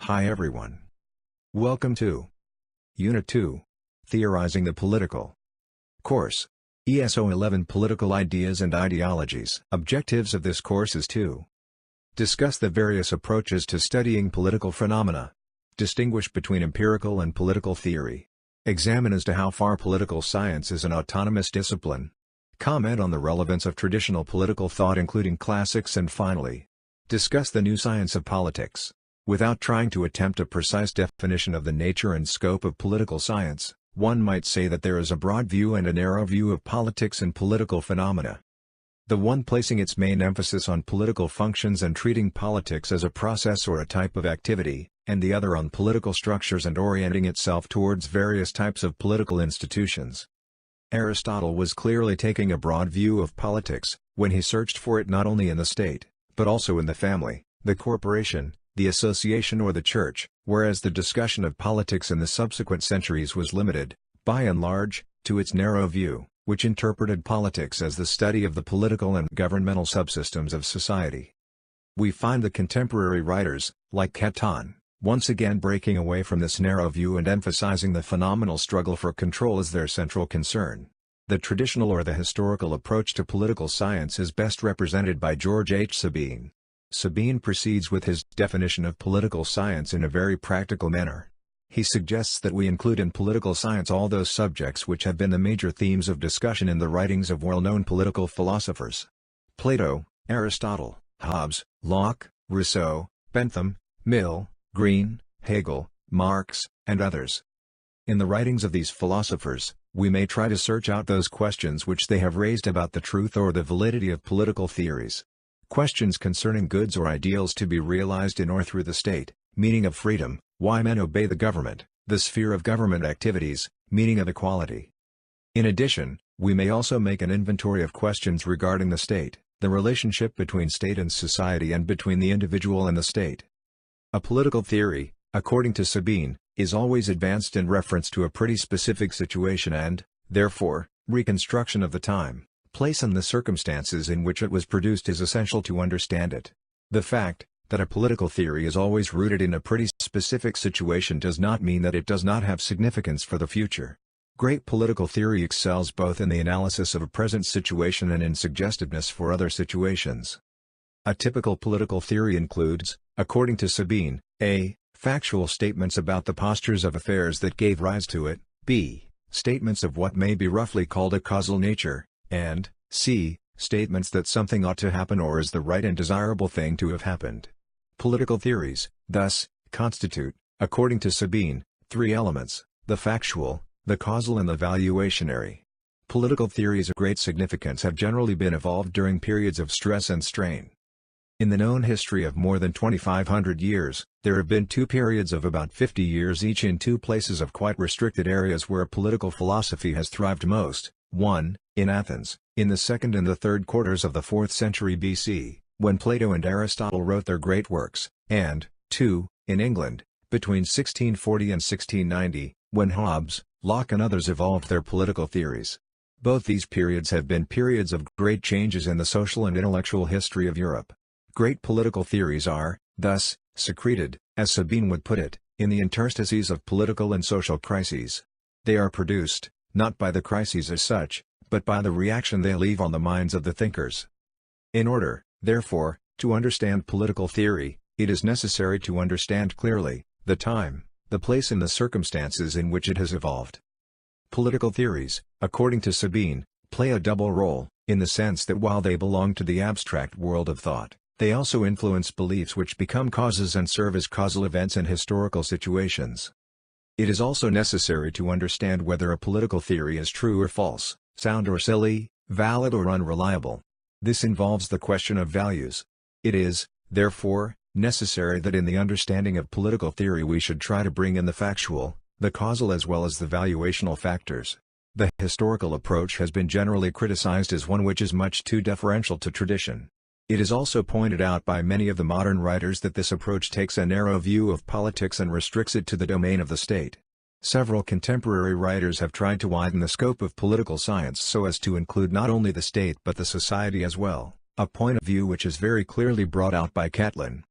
Hi everyone. Welcome to Unit 2, Theorizing the Political Course, ESO 11 Political Ideas and Ideologies. Objectives of this course is to discuss the various approaches to studying political phenomena, distinguish between empirical and political theory, examine as to how far political science is an autonomous discipline, comment on the relevance of traditional political thought including classics, and finally, discuss the new science of politics. Without trying to attempt a precise definition of the nature and scope of political science, one might say that there is a broad view and a narrow view of politics and political phenomena. The one placing its main emphasis on political functions and treating politics as a process or a type of activity, and the other on political structures and orienting itself towards various types of political institutions. Aristotle was clearly taking a broad view of politics, when he searched for it not only in the state, but also in the family, the corporation, the association or the church, whereas the discussion of politics in the subsequent centuries was limited, by and large, to its narrow view, which interpreted politics as the study of the political and governmental subsystems of society. We find the contemporary writers, like Caton, once again breaking away from this narrow view and emphasizing the phenomenal struggle for control as their central concern. The traditional or the historical approach to political science is best represented by George H. Sabine. Sabine proceeds with his definition of political science in a very practical manner. He suggests that we include in political science all those subjects which have been the major themes of discussion in the writings of well-known political philosophers: Plato, Aristotle, Hobbes, Locke, Rousseau, Bentham, Mill, Green, Hegel, Marx, and others. In the writings of these philosophers, we may try to search out those questions which they have raised about the truth or the validity of political theories. Questions concerning goods or ideals to be realized in or through the state, meaning of freedom, why men obey the government, the sphere of government activities, meaning of equality. In addition, we may also make an inventory of questions regarding the state, the relationship between state and society and between the individual and the state. A political theory, according to Sabine, is always advanced in reference to a pretty specific situation and, therefore, reconstruction of the time, place and the circumstances in which it was produced is essential to understand it. The fact that a political theory is always rooted in a pretty specific situation does not mean that it does not have significance for the future. Great political theory excels both in the analysis of a present situation and in suggestiveness for other situations. A typical political theory includes, according to Sabine, a. Factual statements about the postures of affairs that gave rise to it, b. Statements of what may be roughly called a causal nature, and c. Statements that something ought to happen or is the right and desirable thing to have happened. Political theories, thus, constitute, according to Sabine, three elements: the factual, the causal and the valuationary. Political theories of great significance have generally been evolved during periods of stress and strain. In the known history of more than 2,500 years, there have been two periods of about 50 years each in two places of quite restricted areas where political philosophy has thrived most: 1. In Athens, in the 2nd and the 3rd quarters of the 4th century BC, when Plato and Aristotle wrote their great works, and 2. In England, between 1640 and 1690, when Hobbes, Locke and others evolved their political theories. Both these periods have been periods of great changes in the social and intellectual history of Europe. Great political theories are, thus, secreted, as Sabine would put it, in the interstices of political and social crises. They are produced, not by the crises as such, but by the reaction they leave on the minds of the thinkers. In order, therefore, to understand political theory, it is necessary to understand clearly the time, the place and the circumstances in which it has evolved. Political theories, according to Sabine, play a double role, in the sense that while they belong to the abstract world of thought, they also influence beliefs which become causes and serve as causal events in historical situations. It is also necessary to understand whether a political theory is true or false, sound or silly, valid or unreliable. This involves the question of values. It is, therefore, necessary that in the understanding of political theory we should try to bring in the factual, the causal as well as the valuational factors. The historical approach has been generally criticized as one which is much too deferential to tradition. It is also pointed out by many of the modern writers that this approach takes a narrow view of politics and restricts it to the domain of the state. Several contemporary writers have tried to widen the scope of political science so as to include not only the state but the society as well, a point of view which is very clearly brought out by Catlin.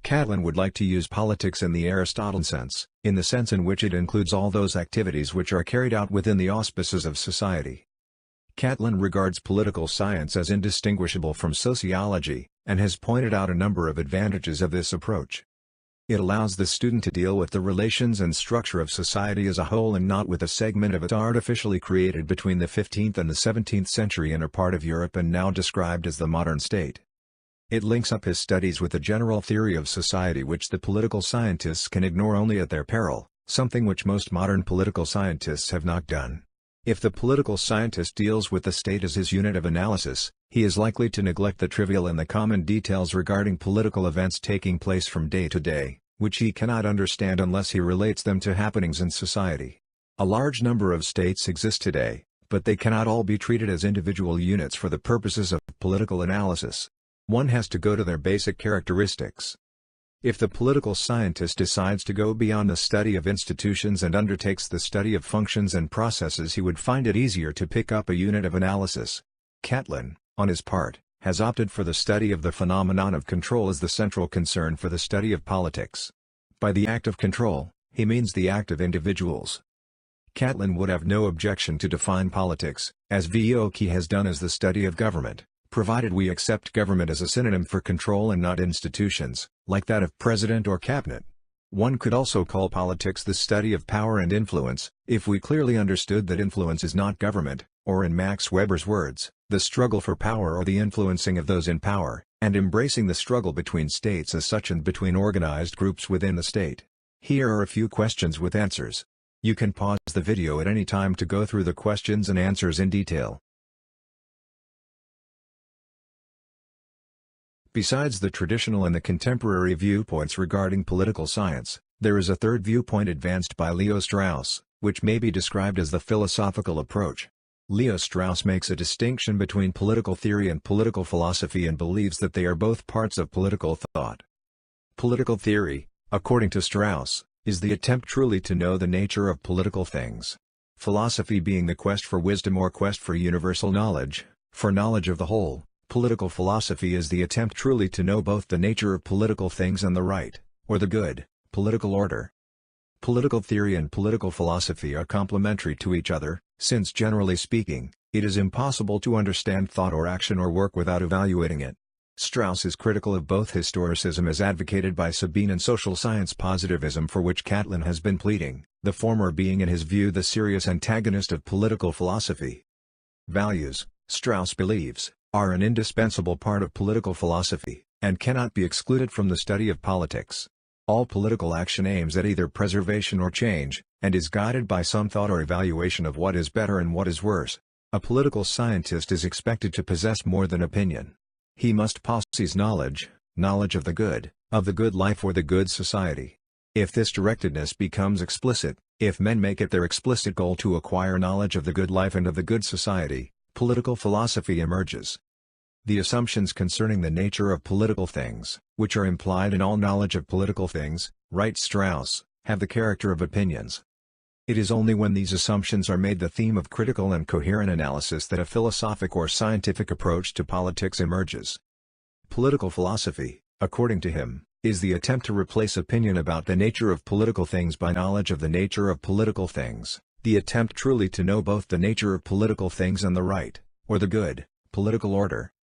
Catlin would like to use politics in the Aristotelian sense, in the sense in which it includes all those activities which are carried out within the auspices of society. Catlin regards political science as indistinguishable from sociology, and has pointed out a number of advantages of this approach. It allows the student to deal with the relations and structure of society as a whole and not with a segment of it artificially created between the 15th and the 17th century in a part of Europe and now described as the modern state. It links up his studies with a general theory of society which the political scientists can ignore only at their peril, something which most modern political scientists have not done. If the political scientist deals with the state as his unit of analysis, he is likely to neglect the trivial and the common details regarding political events taking place from day to day, which he cannot understand unless he relates them to happenings in society. A large number of states exist today, but they cannot all be treated as individual units for the purposes of political analysis. One has to go to their basic characteristics. If the political scientist decides to go beyond the study of institutions and undertakes the study of functions and processes, he would find it easier to pick up a unit of analysis. Catlin, on his part, has opted for the study of the phenomenon of control as the central concern for the study of politics. By the act of control, he means the act of individuals. Catlin would have no objection to define politics, as Viochi has done, as the study of government, provided we accept government as a synonym for control and not institutions, like that of president or cabinet. One could also call politics the study of power and influence, if we clearly understood that influence is not government, or in Max Weber's words, the struggle for power or the influencing of those in power, and embracing the struggle between states as such and between organized groups within the state. Here are a few questions with answers. You can pause the video at any time to go through the questions and answers in detail. Besides the traditional and the contemporary viewpoints regarding political science, there is a third viewpoint advanced by Leo Strauss, which may be described as the philosophical approach. Leo Strauss makes a distinction between political theory and political philosophy and believes that they are both parts of political thought. Political theory, according to Strauss, is the attempt truly to know the nature of political things. Philosophy being the quest for wisdom or quest for universal knowledge, for knowledge of the whole. Political philosophy is the attempt truly to know both the nature of political things and the right, or the good, political order. Political theory and political philosophy are complementary to each other, since generally speaking, it is impossible to understand thought or action or work without evaluating it. Strauss is critical of both historicism as advocated by Sabine and social science positivism for which Catlin has been pleading, the former being in his view the serious antagonist of political philosophy. Values, Strauss believes, are an indispensable part of political philosophy, and cannot be excluded from the study of politics. All political action aims at either preservation or change, and is guided by some thought or evaluation of what is better and what is worse. A political scientist is expected to possess more than opinion. He must possess knowledge of the good life or the good society. If this directedness becomes explicit, if men make it their explicit goal to acquire knowledge of the good life and of the good society, political philosophy emerges. The assumptions concerning the nature of political things, which are implied in all knowledge of political things, writes Strauss, have the character of opinions. It is only when these assumptions are made the theme of critical and coherent analysis that a philosophic or scientific approach to politics emerges. Political philosophy, according to him, is the attempt to replace opinion about the nature of political things by knowledge of the nature of political things. The attempt truly to know both the nature of political things and the right, or the good, political order.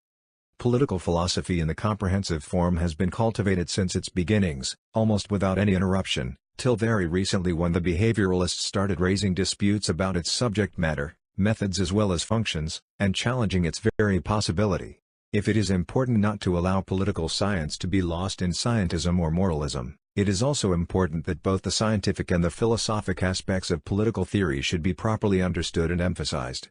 Political philosophy in the comprehensive form has been cultivated since its beginnings, almost without any interruption, till very recently when the behavioralists started raising disputes about its subject matter, methods as well as functions, and challenging its very possibility. If it is important not to allow political science to be lost in scientism or moralism, it is also important that both the scientific and the philosophic aspects of political theory should be properly understood and emphasized.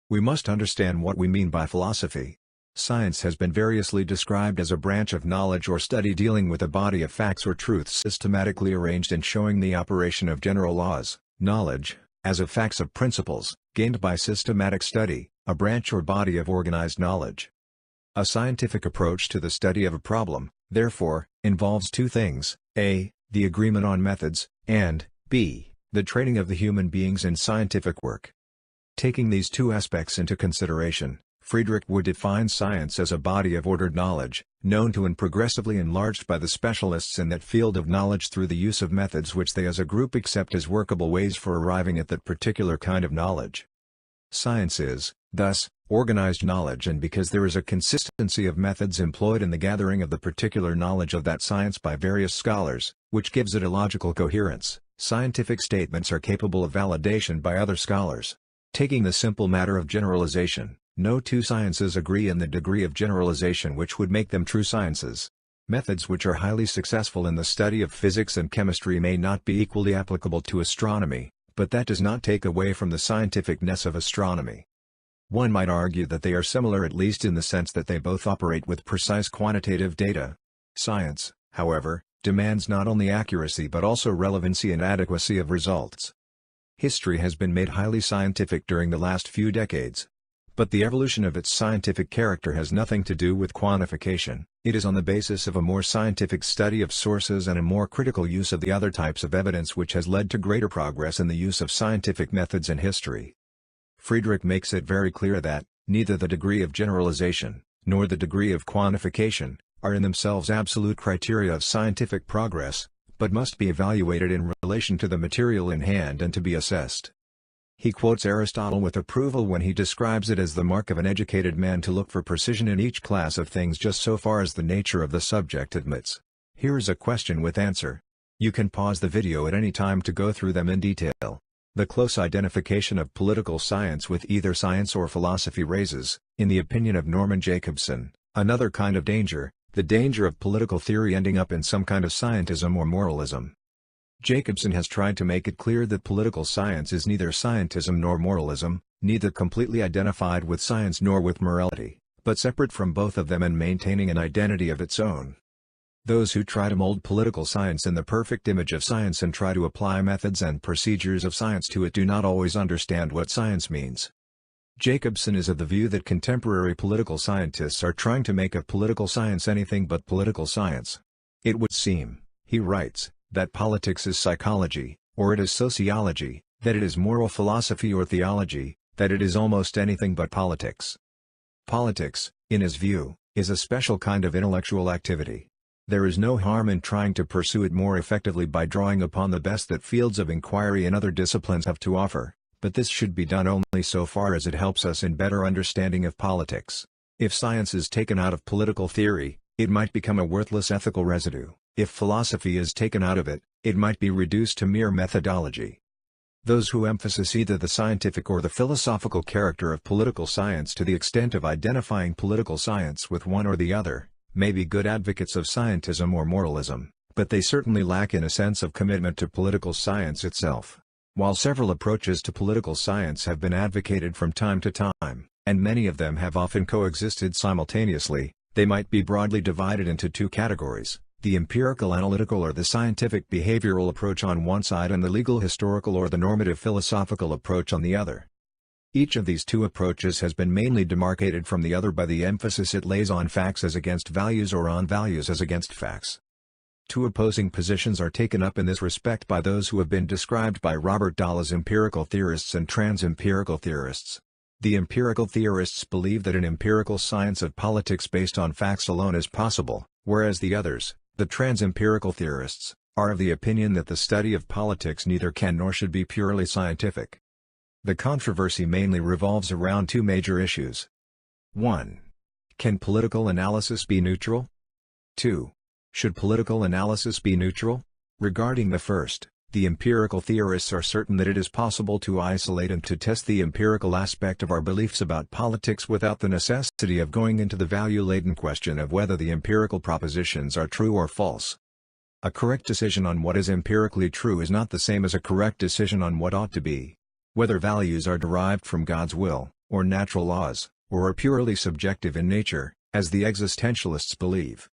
We must understand what we mean by philosophy. Science has been variously described as a branch of knowledge or study dealing with a body of facts or truths systematically arranged and showing the operation of general laws. Knowledge, as of facts of principles, gained by systematic study, a branch or body of organized knowledge. A scientific approach to the study of a problem, therefore, involves two things, a. the agreement on methods, and, b. the training of the human beings in scientific work. Taking these two aspects into consideration, Friedrich would define science as a body of ordered knowledge, known to and progressively enlarged by the specialists in that field of knowledge through the use of methods which they as a group accept as workable ways for arriving at that particular kind of knowledge. Science is, thus, organized knowledge, and because there is a consistency of methods employed in the gathering of the particular knowledge of that science by various scholars, which gives it a logical coherence, scientific statements are capable of validation by other scholars. Taking the simple matter of generalization, no two sciences agree in the degree of generalization which would make them true sciences. Methods which are highly successful in the study of physics and chemistry may not be equally applicable to astronomy, but that does not take away from the scientificness of astronomy. One might argue that they are similar, at least in the sense that they both operate with precise quantitative data. Science, however, demands not only accuracy but also relevancy and adequacy of results. History has been made highly scientific during the last few decades. But the evolution of its scientific character has nothing to do with quantification. It is on the basis of a more scientific study of sources and a more critical use of the other types of evidence which has led to greater progress in the use of scientific methods in history. Friedrich makes it very clear that, neither the degree of generalization, nor the degree of quantification, are in themselves absolute criteria of scientific progress, but must be evaluated in relation to the material in hand and to be assessed. He quotes Aristotle with approval when he describes it as the mark of an educated man to look for precision in each class of things just so far as the nature of the subject admits. Here is a question with answer. You can pause the video at any time to go through them in detail. The close identification of political science with either science or philosophy raises, in the opinion of Norman Jacobson, another kind of danger, the danger of political theory ending up in some kind of scientism or moralism. Jacobson has tried to make it clear that political science is neither scientism nor moralism, neither completely identified with science nor with morality, but separate from both of them and maintaining an identity of its own. Those who try to mold political science in the perfect image of science and try to apply methods and procedures of science to it do not always understand what science means. Jacobson is of the view that contemporary political scientists are trying to make of political science anything but political science. It would seem, he writes, that politics is psychology, or it is sociology, that it is moral philosophy or theology, that it is almost anything but politics. Politics, in his view, is a special kind of intellectual activity. There is no harm in trying to pursue it more effectively by drawing upon the best that fields of inquiry and other disciplines have to offer, but this should be done only so far as it helps us in better understanding of politics. If science is taken out of political theory, it might become a worthless ethical residue. If philosophy is taken out of it, it might be reduced to mere methodology. Those who emphasize either the scientific or the philosophical character of political science to the extent of identifying political science with one or the other, may be good advocates of scientism or moralism, but they certainly lack in a sense of commitment to political science itself. While several approaches to political science have been advocated from time to time, and many of them have often coexisted simultaneously, they might be broadly divided into two categories: the empirical analytical or the scientific behavioral approach on one side and the legal historical or the normative philosophical approach on the other. Each of these two approaches has been mainly demarcated from the other by the emphasis it lays on facts as against values or on values as against facts. Two opposing positions are taken up in this respect by those who have been described by Robert Dahl as empirical theorists and trans-empirical theorists. The empirical theorists believe that an empirical science of politics based on facts alone is possible, whereas the others, the trans-empirical theorists, are of the opinion that the study of politics neither can nor should be purely scientific. The controversy mainly revolves around two major issues. 1. Can political analysis be neutral? 2. Should political analysis be neutral? Regarding the first, the empirical theorists are certain that it is possible to isolate and to test the empirical aspect of our beliefs about politics without the necessity of going into the value-laden question of whether the empirical propositions are true or false. A correct decision on what is empirically true is not the same as a correct decision on what ought to be. Whether values are derived from God's will, or natural laws, or are purely subjective in nature, as the existentialists believe.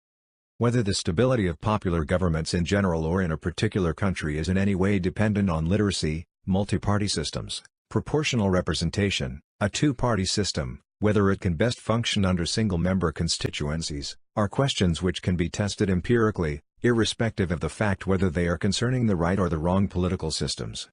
Whether the stability of popular governments in general or in a particular country is in any way dependent on literacy, multi-party systems, proportional representation, a two-party system, whether it can best function under single-member constituencies, are questions which can be tested empirically, irrespective of the fact whether they are concerning the right or the wrong political systems.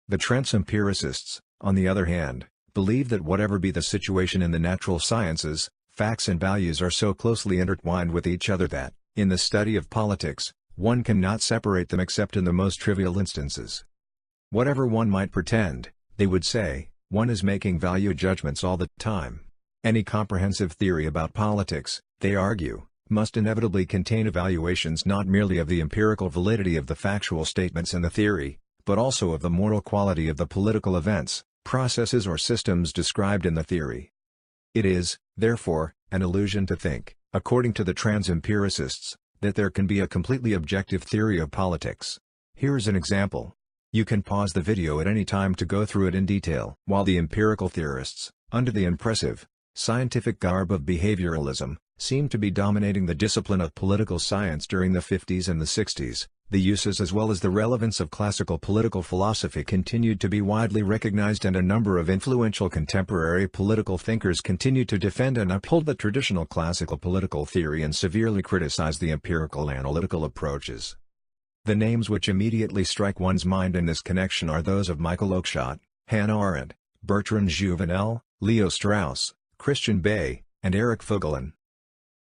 The trans-empiricists, on the other hand, believe that whatever be the situation in the natural sciences, Facts and values are so closely intertwined with each other that, in the study of politics, one cannot separate them except in the most trivial instances. Whatever one might pretend, they would say, one is making value judgments all the time. Any comprehensive theory about politics, they argue, must inevitably contain evaluations not merely of the empirical validity of the factual statements in the theory, but also of the moral quality of the political events, processes or systems described in the theory. It is, therefore, an illusion to think, according to the trans-empiricists, that there can be a completely objective theory of politics. Here's an example. You can pause the video at any time to go through it in detail. While the empirical theorists, under the impressive, scientific garb of behavioralism, seemed to be dominating the discipline of political science during the 50s and the 60s, the uses as well as the relevance of classical political philosophy continued to be widely recognized, and a number of influential contemporary political thinkers continued to defend and uphold the traditional classical political theory and severely criticize the empirical analytical approaches. The names which immediately strike one's mind in this connection are those of Michael Oakeshott, Hannah Arendt, Bertrand Juvenel, Leo Strauss, Christian Bay, and Eric Voegelin.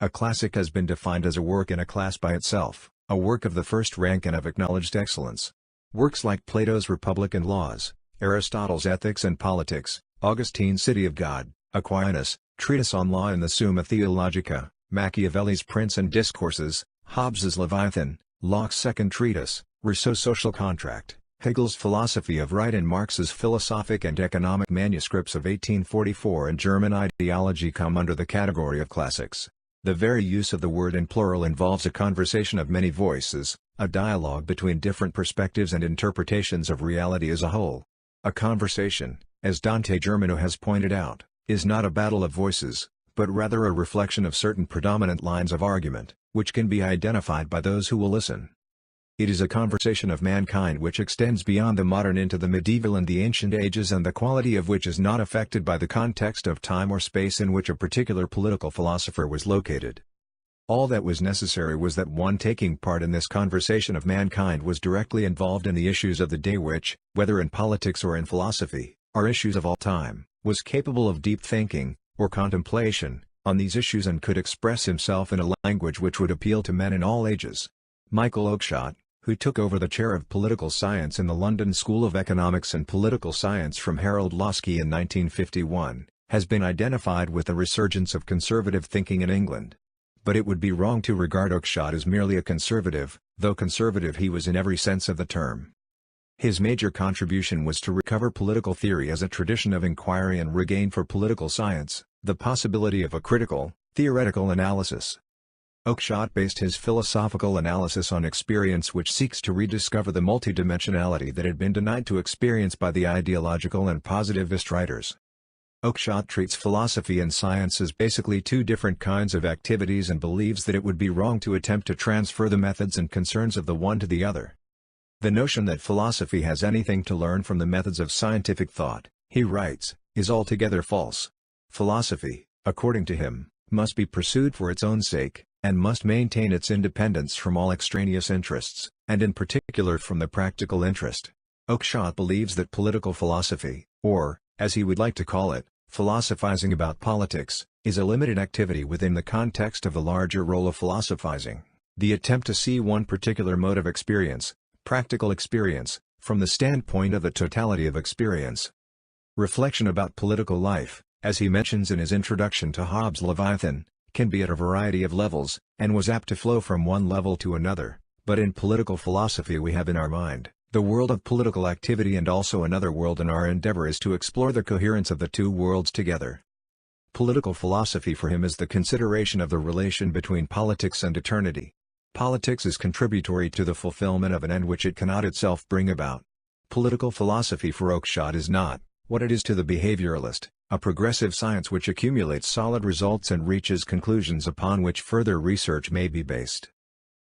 A classic has been defined as a work in a class by itself, a work of the first rank and of acknowledged excellence. Works like Plato's Republic and Laws, Aristotle's Ethics and Politics, Augustine's City of God, Aquinas' Treatise on Law and the Summa Theologica, Machiavelli's Prince and Discourses, Hobbes's Leviathan, Locke's Second Treatise, Rousseau's Social Contract, Hegel's Philosophy of Right and Marx's Philosophic and Economic manuscripts of 1844 and German ideology come under the category of classics. The very use of the word in plural involves a conversation of many voices, a dialogue between different perspectives and interpretations of reality as a whole. A conversation, as Dante Germano has pointed out, is not a battle of voices, but rather a reflection of certain predominant lines of argument, which can be identified by those who will listen. It is a conversation of mankind which extends beyond the modern into the medieval and the ancient ages, and the quality of which is not affected by the context of time or space in which a particular political philosopher was located. All that was necessary was that one taking part in this conversation of mankind was directly involved in the issues of the day which, whether in politics or in philosophy, are issues of all time, was capable of deep thinking, or contemplation, on these issues and could express himself in a language which would appeal to men in all ages. Michael Oakeshott, who took over the chair of political science in the London School of Economics and Political Science from Harold Laski in 1951, has been identified with the resurgence of conservative thinking in England. But it would be wrong to regard Oakeshott as merely a conservative, though conservative he was in every sense of the term. His major contribution was to recover political theory as a tradition of inquiry and regain for political science the possibility of a critical, theoretical analysis. Oakeshott based his philosophical analysis on experience which seeks to rediscover the multidimensionality that had been denied to experience by the ideological and positivist writers. Oakeshott treats philosophy and science as basically two different kinds of activities and believes that it would be wrong to attempt to transfer the methods and concerns of the one to the other. The notion that philosophy has anything to learn from the methods of scientific thought, he writes, is altogether false. Philosophy, according to him, must be pursued for its own sake, and must maintain its independence from all extraneous interests, and in particular from the practical interest. Oakeshott believes that political philosophy, or, as he would like to call it, philosophizing about politics, is a limited activity within the context of the larger role of philosophizing, the attempt to see one particular mode of experience, practical experience, from the standpoint of the totality of experience. Reflection about political life, as he mentions in his introduction to Hobbes' Leviathan, can be at a variety of levels, and was apt to flow from one level to another, but in political philosophy we have in our mind the world of political activity and also another world, and our endeavor is to explore the coherence of the two worlds together. Political philosophy for him is the consideration of the relation between politics and eternity. Politics is contributory to the fulfillment of an end which it cannot itself bring about. Political philosophy for Oakeshott is not, what it is to the behavioralist, a progressive science which accumulates solid results and reaches conclusions upon which further research may be based.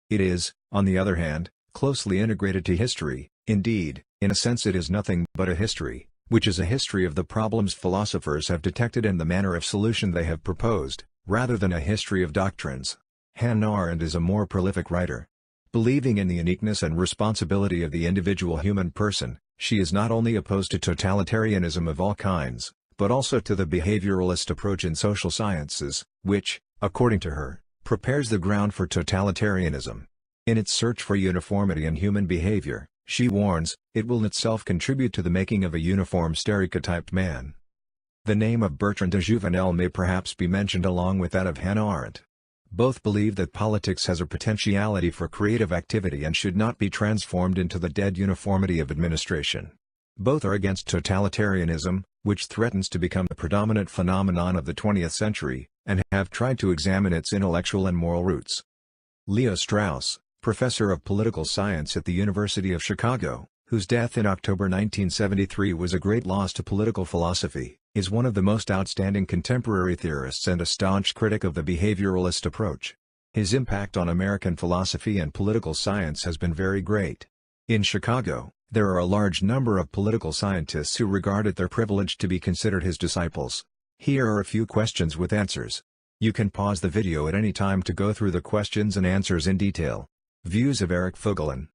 It is, on the other hand, closely integrated to history. Indeed, in a sense it is nothing but a history, which is a history of the problems philosophers have detected and the manner of solution they have proposed, rather than a history of doctrines. Hannah Arendt is a more prolific writer. Believing in the uniqueness and responsibility of the individual human person, she is not only opposed to totalitarianism of all kinds, but also to the behavioralist approach in social sciences, which, according to her, prepares the ground for totalitarianism. In its search for uniformity in human behavior, she warns, it will itself contribute to the making of a uniform stereotyped man. The name of Bertrand de Jouvenel may perhaps be mentioned along with that of Hannah Arendt. Both believe that politics has a potentiality for creative activity and should not be transformed into the dead uniformity of administration. Both are against totalitarianism, which threatens to become the predominant phenomenon of the 20th century, and have tried to examine its intellectual and moral roots. Leo Strauss, professor of political science at the University of Chicago, whose death in October 1973 was a great loss to political philosophy, is one of the most outstanding contemporary theorists and a staunch critic of the behavioralist approach. His impact on American philosophy and political science has been very great. In Chicago, there are a large number of political scientists who regard it their privilege to be considered his disciples. Here are a few questions with answers. You can pause the video at any time to go through the questions and answers in detail. Views of Eric Voegelin.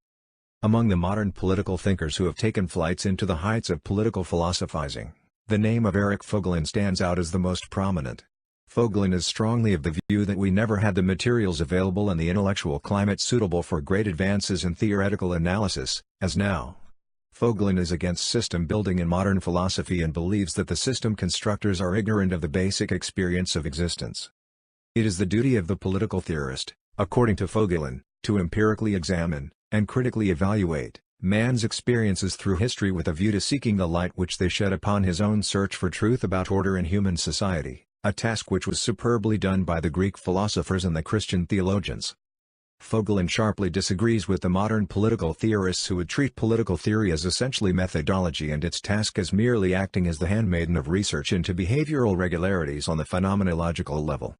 Among the modern political thinkers who have taken flights into the heights of political philosophizing, the name of Eric Voegelin stands out as the most prominent. Voegelin is strongly of the view that we never had the materials available and the intellectual climate suitable for great advances in theoretical analysis, as now. Voegelin is against system building in modern philosophy and believes that the system constructors are ignorant of the basic experience of existence. It is the duty of the political theorist, according to Voegelin, to empirically examine, and critically evaluate, man's experiences through history with a view to seeking the light which they shed upon his own search for truth about order in human society, a task which was superbly done by the Greek philosophers and the Christian theologians. Voegelin sharply disagrees with the modern political theorists who would treat political theory as essentially methodology and its task as merely acting as the handmaiden of research into behavioral regularities on the phenomenological level.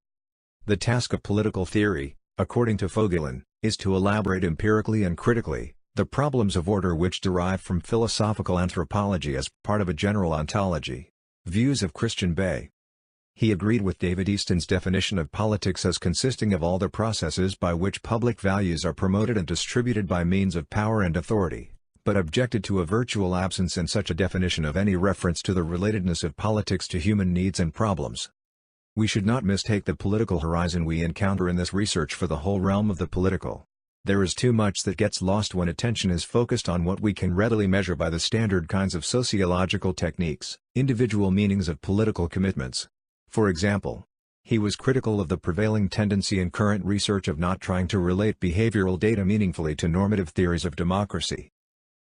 The task of political theory, according to Voegelin, is to elaborate empirically and critically the problems of order which derive from philosophical anthropology as part of a general ontology. Views of Christian Bay. He agreed with David Easton's definition of politics as consisting of all the processes by which public values are promoted and distributed by means of power and authority, but objected to a virtual absence in such a definition of any reference to the relatedness of politics to human needs and problems. We should not mistake the political horizon we encounter in this research for the whole realm of the political. There is too much that gets lost when attention is focused on what we can readily measure by the standard kinds of sociological techniques, individual meanings of political commitments. For example, he was critical of the prevailing tendency in current research of not trying to relate behavioral data meaningfully to normative theories of democracy.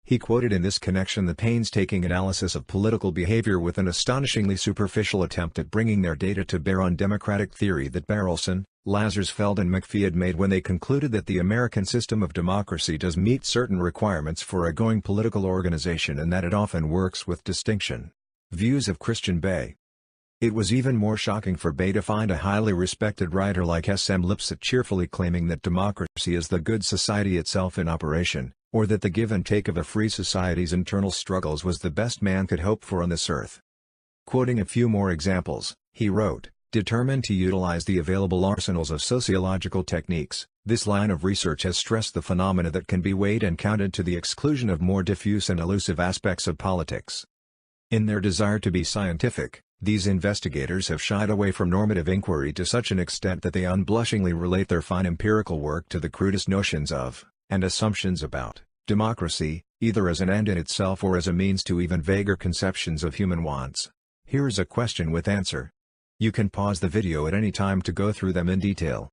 He quoted in this connection the painstaking analysis of political behavior with an astonishingly superficial attempt at bringing their data to bear on democratic theory that Barrelson, Lazarsfeld and McPhee had made when they concluded that the American system of democracy does meet certain requirements for a going political organization and that it often works with distinction. Views of Christian Bay. It was even more shocking for Bay to find a highly respected writer like S.M. Lipset cheerfully claiming that democracy is the good society itself in operation, or that the give and take of a free society's internal struggles was the best man could hope for on this earth. Quoting a few more examples, he wrote, "Determined to utilize the available arsenals of sociological techniques, this line of research has stressed the phenomena that can be weighed and counted to the exclusion of more diffuse and elusive aspects of politics. In their desire to be scientific, these investigators have shied away from normative inquiry to such an extent that they unblushingly relate their fine empirical work to the crudest notions of, and assumptions about, democracy, either as an end in itself or as a means to even vaguer conceptions of human wants." Here is a question with answer. You can pause the video at any time to go through them in detail.